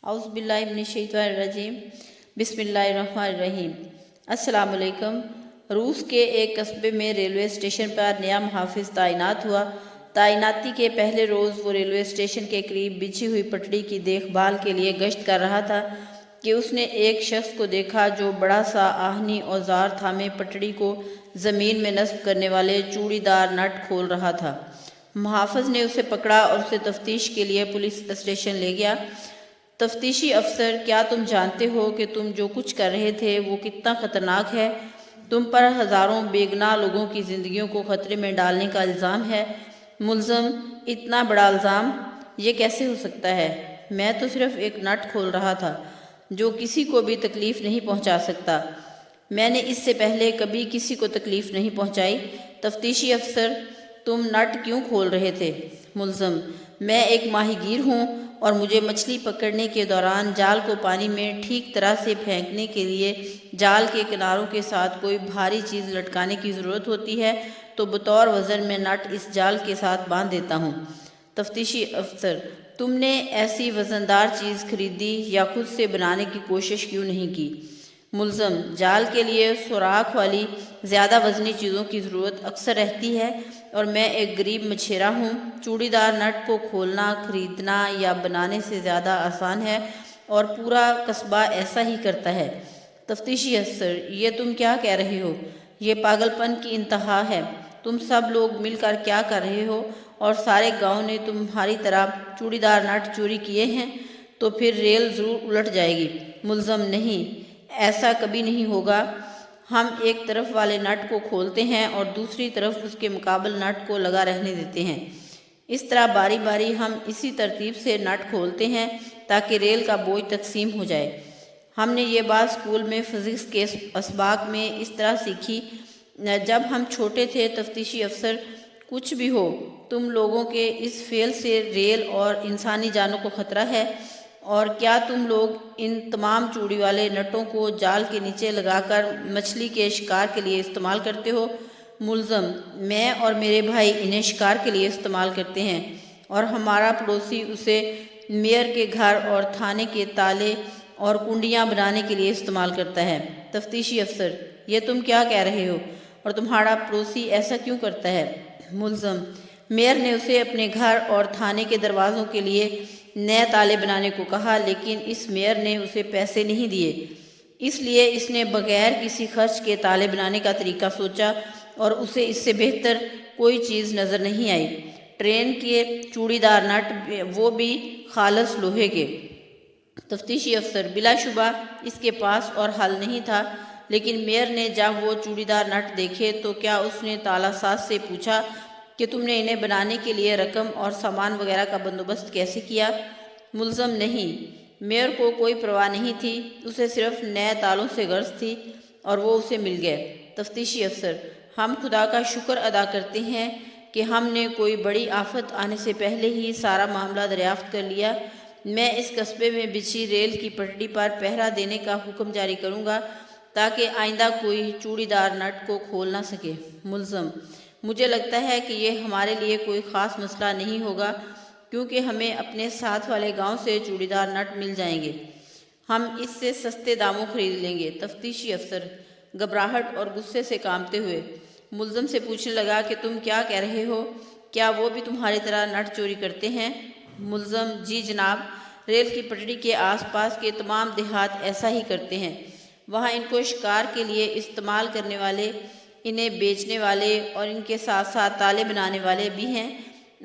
اعوذ باللہ من الشیطان الرجیم بسم اللہ الرحمن الرحیم۔ السلام علیکم۔ روس کے ایک قصبے میں ریلوے اسٹیشن پر نیا محافظ تعینات ہوا۔ تعیناتی کے پہلے روز وہ ریلوے اسٹیشن کے قریب بچھی ہوئی پٹڑی کی دیکھ بھال کے لیے گشت کر رہا تھا کہ اس نے ایک شخص کو دیکھا جو بڑا سا آہنی اوزار تھامے پٹڑی کو زمین میں نصب کرنے والے چوڑی دار نٹ کھول رہا تھا۔ محافظ نے اسے پکڑا اور اسے تفتیش کے لیے پولیس اسٹیشن لے گیا۔ تفتیشی افسر: کیا تم جانتے ہو کہ تم جو کچھ کر رہے تھے وہ کتنا خطرناک ہے؟ تم پر ہزاروں بے گناہ لوگوں کی زندگیوں کو خطرے میں ڈالنے کا الزام ہے۔ ملزم: اتنا بڑا الزام؟ یہ کیسے ہو سکتا ہے؟ میں تو صرف ایک نٹ کھول رہا تھا جو کسی کو بھی تکلیف نہیں پہنچا سکتا۔ میں نے اس سے پہلے کبھی کسی کو تکلیف نہیں پہنچائی۔ تفتیشی افسر: تم نٹ کیوں کھول رہے تھے؟ ملزم: میں ایک ماہی گیر ہوں اور مجھے مچھلی پکڑنے کے دوران جال کو پانی میں ٹھیک طرح سے پھینکنے کے لیے جال کے کناروں کے ساتھ کوئی بھاری چیز لٹکانے کی ضرورت ہوتی ہے تو بطور وزن میں نٹ اس جال کے ساتھ باندھ دیتا ہوں۔ تفتیشی افسر: تم نے ایسی وزندار چیز خریدی یا خود سے بنانے کی کوشش کیوں نہیں کی؟ ملزم: جال کے لیے سوراخ والی زیادہ وزنی چیزوں کی ضرورت اکثر رہتی ہے اور میں ایک غریب مچھیرا ہوں۔ چوڑی دار نٹ کو کھولنا خریدنا یا بنانے سے زیادہ آسان ہے اور پورا قصبہ ایسا ہی کرتا ہے۔ تفتیشی افسر: یہ تم کیا کہہ رہے ہو؟ یہ پاگل پن کی انتہا ہے۔ تم سب لوگ مل کر کیا کر رہے ہو اور سارے گاؤں نے تمہاری طرح چوڑی دار نٹ چوری کیے ہیں تو پھر ریل ضرور الٹ جائے گی۔ ملزم: نہیں، ایسا کبھی نہیں ہوگا۔ ہم ایک طرف والے نٹ کو کھولتے ہیں اور دوسری طرف اس کے مقابل نٹ کو لگا رہنے دیتے ہیں۔ اس طرح باری باری ہم اسی ترتیب سے نٹ کھولتے ہیں تاکہ ریل کا بوجھ تقسیم ہو جائے۔ ہم نے یہ بات اسکول میں فزکس کے اسباق میں اس طرح سیکھی جب ہم چھوٹے تھے۔ تفتیشی افسر: کچھ بھی ہو، تم لوگوں کے اس فعل سے ریل اور انسانی جانوں کو خطرہ ہے، اور کیا تم لوگ ان تمام چوڑی والے نٹوں کو جال کے نیچے لگا کر مچھلی کے شکار کے لیے استعمال کرتے ہو؟ ملزم: میں اور میرے بھائی انہیں شکار کے لیے استعمال کرتے ہیں اور ہمارا پڑوسی اسے میئر کے گھر اور تھانے کے تالے اور کنڈیاں بنانے کے لیے استعمال کرتا ہے۔ تفتیشی افسر: یہ تم کیا کہہ رہے ہو اور تمہارا پڑوسی ایسا کیوں کرتا ہے؟ ملزم: میئر نے اسے اپنے گھر اور تھانے کے دروازوں کے لیے نئے تالے بنانے کو کہا، لیکن اس میئر نے اسے پیسے نہیں دیے، اس لیے اس نے بغیر کسی خرچ کے تالے بنانے کا طریقہ سوچا اور اسے اس سے بہتر کوئی چیز نظر نہیں آئی۔ ٹرین کے چوڑی دار نٹ، وہ بھی خالص لوہے کے۔ تفتیشی افسر: بلا شبہ اس کے پاس اور حل نہیں تھا، لیکن میئر نے جب وہ چوڑی دار نٹ دیکھے تو کیا اس نے تالا ساز سے پوچھا کہ تم نے انہیں بنانے کے لیے رقم اور سامان وغیرہ کا بندوبست کیسے کیا؟ ملزم: نہیں، میئر کو کوئی پرواہ نہیں تھی، اسے صرف نئے تالوں سے غرض تھی اور وہ اسے مل گئے۔ تفتیشی افسر: ہم خدا کا شکر ادا کرتے ہیں کہ ہم نے کوئی بڑی آفت آنے سے پہلے ہی سارا معاملہ دریافت کر لیا۔ میں اس قصبے میں بچھی ریل کی پٹڑی پر پہرا دینے کا حکم جاری کروں گا تاکہ آئندہ کوئی چوڑی دار نٹ کو کھول نہ سکے۔ ملزم: مجھے لگتا ہے کہ یہ ہمارے لیے کوئی خاص مسئلہ نہیں ہوگا کیونکہ ہمیں اپنے ساتھ والے گاؤں سے چوڑی دار نٹ مل جائیں گے، ہم اس سے سستے داموں خرید لیں گے۔ تفتیشی افسر گھبراہٹ اور غصے سے کانپتے ہوئے ملزم سے پوچھنے لگا کہ تم کیا کہہ رہے ہو؟ کیا وہ بھی تمہاری طرح نٹ چوری کرتے ہیں؟ ملزم: جی جناب، ریل کی پٹڑی کے آس پاس کے تمام دیہات ایسا ہی کرتے ہیں۔ وہاں ان کو شکار کے لیے استعمال کرنے والے، انہیں بیچنے والے اور ان کے ساتھ ساتھ تالے بنانے والے بھی ہیں۔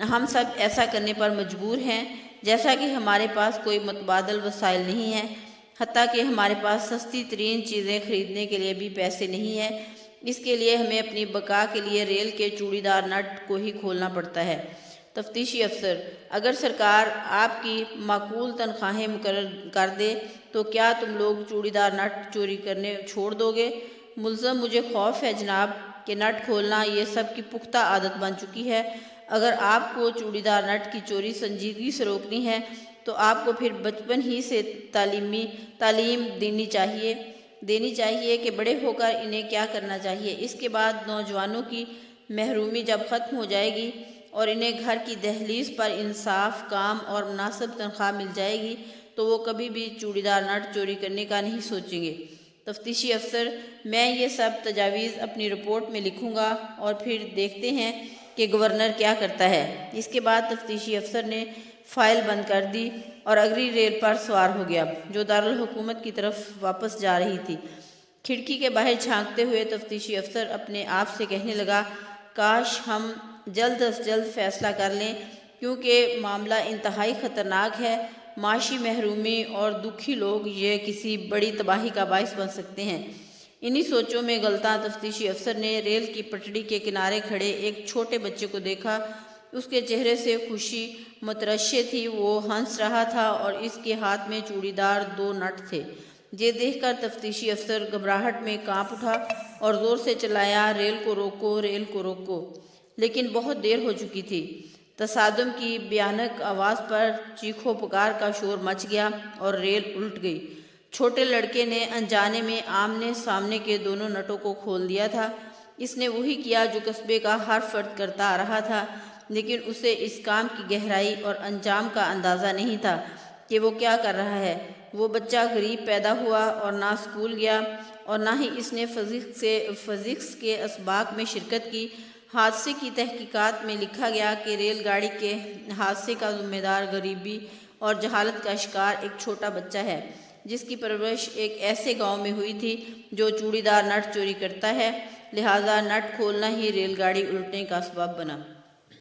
ہم سب ایسا کرنے پر مجبور ہیں، جیسا کہ ہمارے پاس کوئی متبادل وسائل نہیں ہیں، حتیٰ کہ ہمارے پاس سستی ترین چیزیں خریدنے کے لیے بھی پیسے نہیں ہیں۔ اس کے لیے ہمیں اپنی بقا کے لیے ریل کے چوڑی دار نٹ کو ہی کھولنا پڑتا ہے۔ تفتیشی افسر: اگر سرکار آپ کی معقول تنخواہیں مقرر کر دے تو کیا تم لوگ چوڑی دار نٹ چوری کرنے چھوڑ دو گے؟ ملزم: مجھے خوف ہے جناب کہ نٹ کھولنا یہ سب کی پختہ عادت بن چکی ہے۔ اگر آپ کو چوڑی دار نٹ کی چوری سنجیدگی سے روکنی ہے تو آپ کو پھر بچپن ہی سے تعلیم دینی چاہیے کہ بڑے ہو کر انہیں کیا کرنا چاہیے۔ اس کے بعد نوجوانوں کی محرومی جب ختم ہو جائے گی اور انہیں گھر کی دہلیز پر انصاف کام اور مناسب تنخواہ مل جائے گی تو وہ کبھی بھی چوڑی دار نٹ چوری کرنے کا نہیں سوچیں گے۔ تفتیشی افسر: میں یہ سب تجاویز اپنی رپورٹ میں لکھوں گا اور پھر دیکھتے ہیں کہ گورنر کیا کرتا ہے۔ اس کے بعد تفتیشی افسر نے فائل بند کر دی اور اگلی ریل پر سوار ہو گیا جو دارالحکومت کی طرف واپس جا رہی تھی۔ کھڑکی کے باہر جھانکتے ہوئے تفتیشی افسر اپنے آپ سے کہنے لگا، کاش ہم جلد از جلد فیصلہ کر لیں کیونکہ معاملہ انتہائی خطرناک ہے۔ معاشی محرومی اور دکھی لوگ یہ کسی بڑی تباہی کا باعث بن سکتے ہیں۔ انہی سوچوں میں غلطاں تفتیشی افسر نے ریل کی پٹڑی کے کنارے کھڑے ایک چھوٹے بچے کو دیکھا۔ اس کے چہرے سے خوشی مترشح تھی، وہ ہنس رہا تھا اور اس کے ہاتھ میں چوڑی دار 2 نٹ تھے۔ یہ دیکھ کر تفتیشی افسر گھبراہٹ میں کانپ اٹھا اور زور سے چلایا، ریل کو روکو، ریل کو روکو! لیکن بہت دیر ہو چکی تھی۔ تصادم کی بھیانک آواز پر چیخو پکار کا شور مچ گیا اور ریل الٹ گئی۔ چھوٹے لڑکے نے انجانے میں آمنے سامنے کے دونوں نٹوں کو کھول دیا تھا۔ اس نے وہی کیا جو قصبے کا ہر فرد کرتا آ رہا تھا، لیکن اسے اس کام کی گہرائی اور انجام کا اندازہ نہیں تھا کہ وہ کیا کر رہا ہے۔ وہ بچہ غریب پیدا ہوا اور نہ اسکول گیا اور نہ ہی اس نے فزکس کے اسباق میں شرکت کی۔ حادثے کی تحقیقات میں لکھا گیا کہ ریل گاڑی کے حادثے کا ذمہ دار غریبی اور جہالت کا شکار ایک چھوٹا بچہ ہے جس کی پرورش ایک ایسے گاؤں میں ہوئی تھی جو چوڑی دار نٹ چوری کرتا ہے، لہٰذا نٹ کھولنا ہی ریل گاڑی الٹنے کا سبب بنا۔